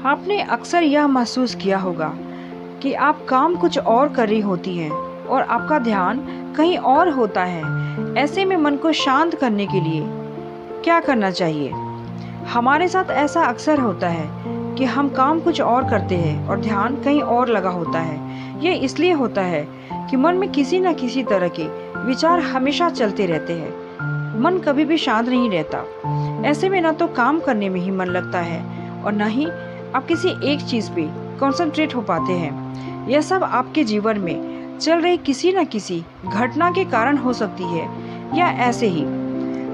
आपने अक्सर यह महसूस किया होगा कि आप काम कुछ और कर रही होती हैं और आपका ध्यान कहीं और होता है। ऐसे में मन को शांत करने के लिए क्या करना चाहिए? हमारे साथ ऐसा अक्सर होता है कि हम काम कुछ और करते हैं और ध्यान कहीं और लगा होता है। ये इसलिए होता है कि मन में किसी न किसी तरह के विचार हमेशा चलते रहते हैं। मन कभी भी शांत नहीं रहता। ऐसे में ना तो काम करने में ही मन लगता है और न ही आप किसी एक चीज़ पे कंसंट्रेट हो पाते हैं। यह सब आपके जीवन में चल रही किसी न किसी घटना के कारण हो सकती है या ऐसे ही।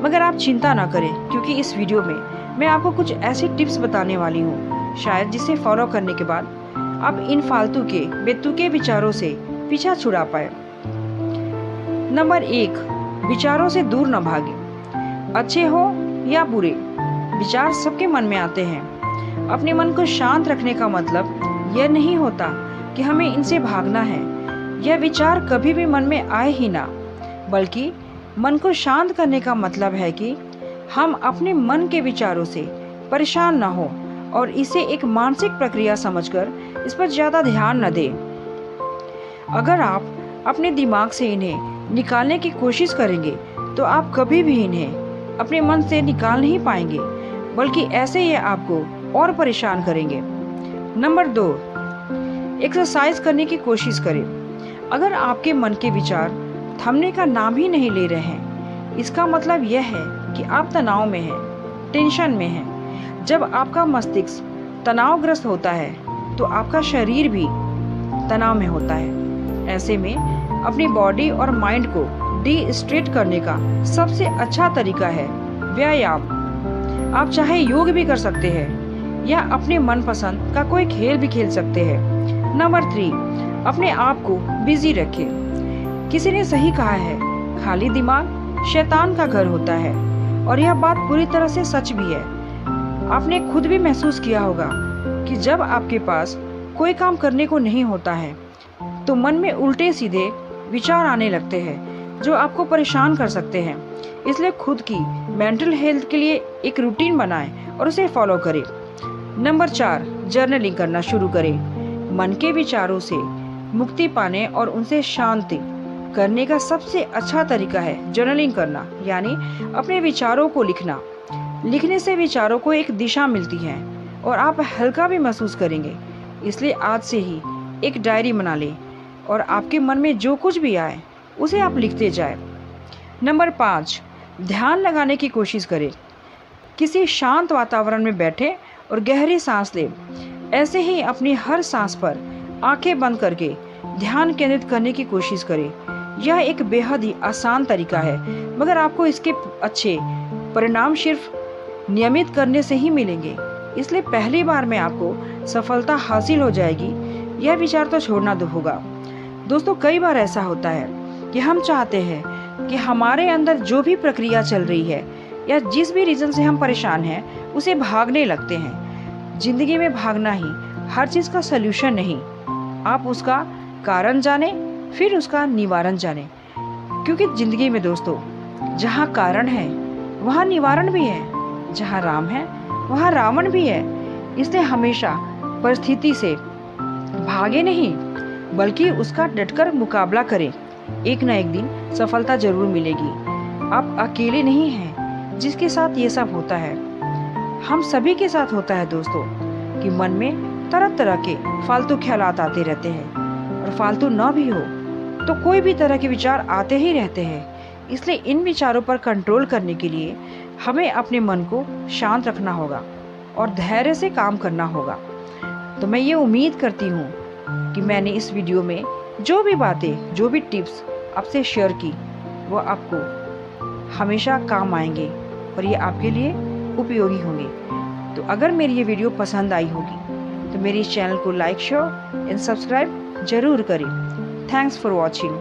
मगर आप चिंता ना करें, क्योंकि इस वीडियो में मैं आपको कुछ ऐसी टिप्स बताने वाली हूँ शायद जिसे फॉलो करने के बाद आप इन फालतू के बेतुके विचारों से पीछा छुड़ा पाए। नंबर 1, विचारों से दूर न भागें। अच्छे हो या बुरे विचार सबके मन में आते हैं। अपने मन को शांत रखने का मतलब यह नहीं होता कि हमें इनसे भागना है। यह विचार कभी भी मन में आए ही ना, बल्कि मन को शांत करने का मतलब है कि हम अपने मन के विचारों से परेशान न हो और इसे एक मानसिक प्रक्रिया समझकर इस पर ज़्यादा ध्यान न दें। अगर आप अपने दिमाग से इन्हें निकालने की कोशिश करेंगे तो आप कभी भी इन्हें अपने मन से निकाल नहीं पाएंगे, बल्कि ऐसे ये आपको और परेशान करेंगे। नंबर 2, एक्सरसाइज करने की कोशिश करें। अगर आपके मन के विचार थमने का नाम ही नहीं ले रहे हैं, इसका मतलब यह है कि आप तनाव में हैं, टेंशन में हैं। जब आपका मस्तिष्क तनावग्रस्त होता है तो आपका शरीर भी तनाव में होता है। ऐसे में अपनी बॉडी और माइंड को डी-स्ट्रेस करने का सबसे अच्छा तरीका है व्यायाम। आप चाहे योग भी कर सकते हैं या अपने मनपसंद का कोई खेल भी खेल सकते हैं। नंबर 3, अपने आप को बिजी रखें। किसी ने सही कहा है, खाली दिमाग शैतान का घर होता है, और यह बात पूरी तरह से सच भी है। आपने खुद भी महसूस किया होगा कि जब आपके पास कोई काम करने को नहीं होता है तो मन में उल्टे सीधे विचार आने लगते हैं जो आपको परेशान कर सकते हैं। इसलिए खुद की मेंटल हेल्थ के लिए एक रूटीन बनाएं और उसे फॉलो करें। नंबर 4, जर्नलिंग करना शुरू करें। मन के विचारों से मुक्ति पाने और उनसे शांति करने का सबसे अच्छा तरीका है जर्नलिंग करना, यानी अपने विचारों को लिखना। लिखने से विचारों को एक दिशा मिलती है और आप हल्का भी महसूस करेंगे। इसलिए आज से ही एक डायरी बना लें और आपके मन में जो कुछ भी आए उसे आप लिखते जाएं। नंबर 5, ध्यान लगाने की कोशिश करें। किसी शांत वातावरण में बैठें और गहरी सांस लें। ऐसे ही अपनी हर सांस पर आंखें बंद करके ध्यान केंद्रित करने की कोशिश करें। यह एक बेहद ही आसान तरीका है, मगर आपको इसके अच्छे परिणाम सिर्फ नियमित करने से ही मिलेंगे। इसलिए पहली बार में आपको सफलता हासिल हो जाएगी, यह विचार तो छोड़ना होगा। दोस्तों, कई बार ऐसा होता है कि हम चाहते हैं कि हमारे अंदर जो भी प्रक्रिया चल रही है या जिस भी रीज़न से हम परेशान हैं उसे भागने लगते हैं। जिंदगी में भागना ही हर चीज़ का सल्यूशन नहीं। आप उसका कारण जाने, फिर उसका निवारण जाने, क्योंकि जिंदगी में दोस्तों जहाँ कारण है वहाँ निवारण भी है, जहाँ राम है वहाँ रावण भी है। इसलिए हमेशा परिस्थिति से भागे नहीं, बल्कि उसका डटकर मुकाबला करें। एक ना एक दिन सफलता जरूर मिलेगी। आप अकेले नहीं हैं जिसके साथ ये सब होता है। हम सभी के साथ होता है दोस्तों कि मन में तरह तरह के फालतू ख्यालात आते रहते हैं, और फालतू ना भी हो तो कोई भी तरह के विचार आते ही रहते हैं। इसलिए इन विचारों पर कंट्रोल करने के लिए हमें अपने मन को शांत रखना होगा और धैर्य से काम करना होगा। तो मैं ये उम्मीद करती हूँ कि मैंने इस वीडियो में जो भी बातें, जो भी टिप्स आपसे शेयर की, वो आपको हमेशा काम आएंगे और ये आपके लिए उपयोगी होंगे। तो अगर मेरी ये वीडियो पसंद आई होगी तो मेरे इस चैनल को लाइक, शेयर एंड सब्सक्राइब जरूर करें। Thanks for watching.